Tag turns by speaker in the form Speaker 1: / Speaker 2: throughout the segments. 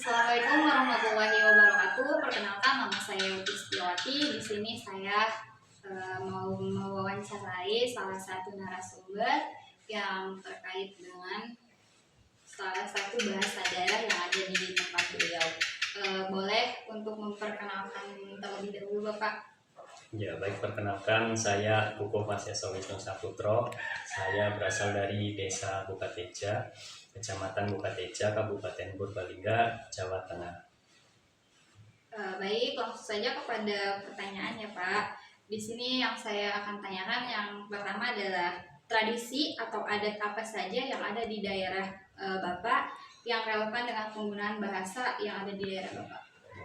Speaker 1: Assalamualaikum warahmatullahi wabarakatuh. Perkenalkan, nama saya Uti Setiawati. Di sini saya mau mewawancarai salah satu narasumber yang terkait dengan salah satu bahasa daerah yang ada di tempat beliau. Boleh untuk memperkenalkan terlebih dahulu, Bapak?
Speaker 2: Ya, baik, perkenalkan, saya Kuko Masesa Wisnu Saputro. Saya berasal dari Desa Bukateja, Kecamatan Bukateja, Kabupaten Purbalingga, Jawa Tengah.
Speaker 1: Baik, langsung saja kepada pertanyaan ya, Pak. Di sini yang saya akan tanyakan yang pertama adalah tradisi atau adat apa saja yang ada di daerah Bapak yang relevan dengan penggunaan bahasa yang ada di daerah Bapak.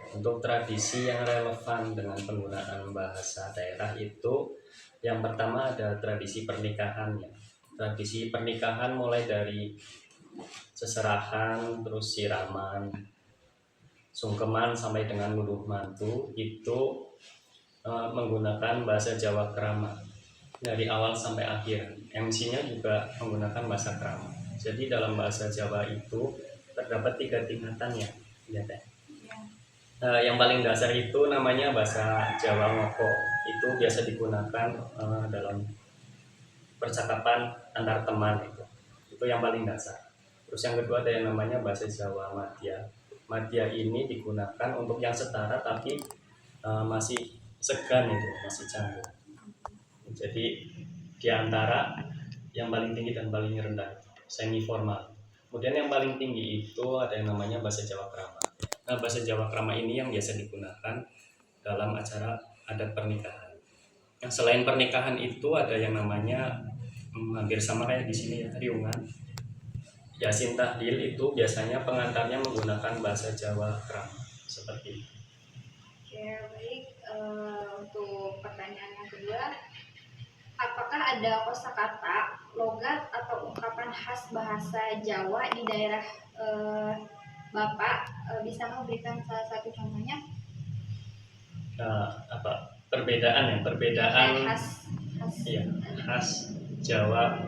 Speaker 2: Untuk tradisi yang relevan dengan penggunaan bahasa daerah itu, yang pertama ada tradisi pernikahan ya. Tradisi pernikahan mulai dari seserahan, terus siraman, sungkeman sampai dengan ngunduh mantu itu menggunakan bahasa Jawa Krama dari awal sampai akhir. MC-nya juga menggunakan bahasa Krama. Jadi dalam bahasa Jawa itu terdapat 3 tingkatan ya, Teh. Yang paling dasar itu namanya bahasa Jawa Ngoko. Itu biasa digunakan dalam percakapan antar teman itu. Itu yang paling dasar. Terus yang kedua ada yang namanya bahasa Jawa Madya. Madya ini digunakan untuk yang setara tapi masih segan itu, masih canggung. Jadi di antara yang paling tinggi dan paling rendah, semi formal. Kemudian yang paling tinggi itu ada yang namanya bahasa Jawa Krama. Nah, bahasa Jawa Krama ini yang biasa digunakan dalam acara adat pernikahan. Nah, selain pernikahan itu ada yang namanya hampir sama kayak di sini ya, riungan. Yasin Tahlil itu biasanya pengantarnya menggunakan bahasa Jawa Krama seperti itu.
Speaker 1: Oke, baik. Untuk pertanyaan yang kedua, apakah ada kosakata, logat atau ungkapan khas bahasa Jawa di daerah Bapak? Bisa memberikan salah satu contohnya?
Speaker 2: Perbedaan
Speaker 1: Khas
Speaker 2: ya, khas Jawa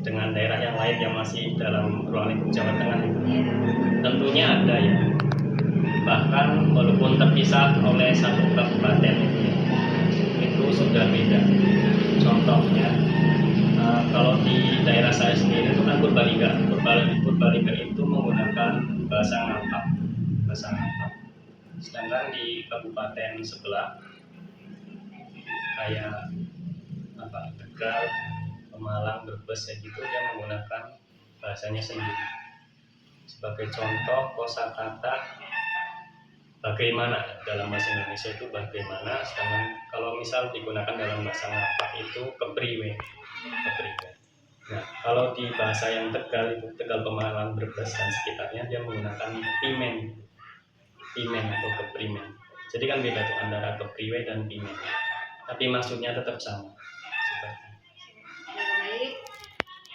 Speaker 2: dengan daerah yang lain yang masih dalam ruang lingkup Jawa Tengah itu.
Speaker 1: Ya.
Speaker 2: Tentunya ada ya, bahkan walaupun terpisah oleh satu kabupaten itu sudah beda. Contohnya kalau di daerah saya sendiri itu kan Purbalingga itu menggunakan bahasa Ngapak. Sedangkan di kabupaten sebelah kayak Tegal, Pemalang, Brebes gitu dia menggunakan bahasanya sendiri. Sebagai contoh kosakata bagaimana dalam bahasa Indonesia itu bagaimana, sedangkan kalau misal digunakan dalam bahasa Ngapak itu kepriwe. Nah, kalau di bahasa yang Tegal itu Tegal, Pemalang, Brebes dan sekitarnya dia menggunakan pimen atau keprimen. Jadi kan beda tuh antara kepriwe dan pimen. Tapi maksudnya tetap sama.
Speaker 1: Baik.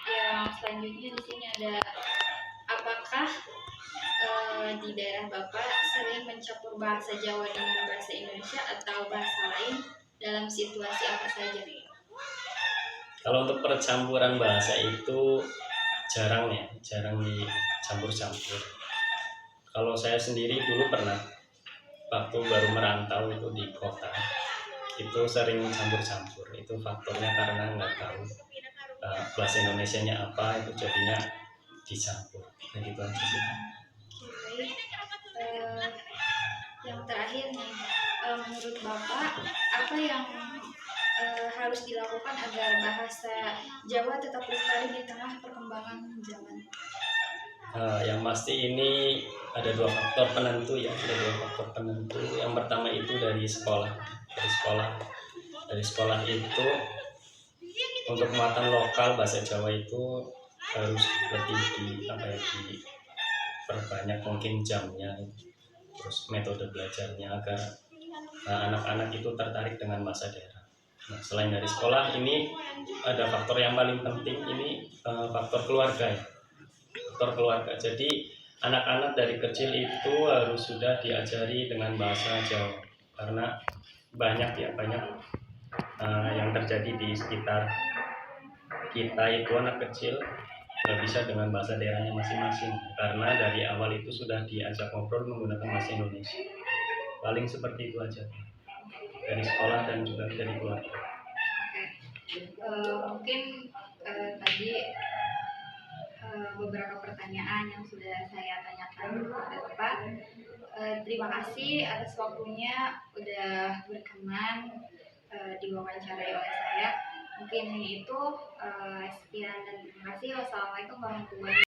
Speaker 1: Yang selanjutnya di sini ada, apakah di daerah Bapak sering mencampur bahasa Jawa dengan bahasa Indonesia atau bahasa lain dalam situasi apa saja nih?
Speaker 2: Kalau untuk percampuran bahasa itu jarang dicampur-campur. Kalau saya sendiri dulu pernah waktu baru merantau itu di kota itu sering campur-campur. Itu faktornya karena nggak tahu bahasa Indonesianya apa, itu jadinya dicampur. Begitu aja sih.
Speaker 1: Yang terakhir nih, menurut Bapak apa yang harus dilakukan agar bahasa Jawa tetap lestari di tengah perkembangan zaman?
Speaker 2: Yang pasti ini ada dua faktor penentu ya, Yang pertama itu dari sekolah itu untuk muatan lokal bahasa Jawa itu harus lebih diperbanyak mungkin jamnya, terus metode belajarnya agar anak-anak itu tertarik dengan bahasa daerah. Nah, selain dari sekolah ini ada faktor yang paling penting, ini faktor keluarga ya. Jadi anak-anak dari kecil itu harus sudah diajari dengan bahasa Jawa, karena banyak yang terjadi di sekitar kita itu anak kecil nggak bisa dengan bahasa daerahnya masing-masing, karena dari awal itu sudah diajak ngobrol menggunakan bahasa Indonesia. Paling seperti itu aja, dari sekolah dan juga dari keluarga.
Speaker 1: Oke. Mungkin tadi beberapa pertanyaan yang sudah saya tanyakan kepada Bapak. Terima kasih atas waktunya udah berkenan diwawancarai oleh saya. Mungkin hanya itu. Sekian dan terima kasih. Wassalamualaikum warahmatullahi wabarakatuh.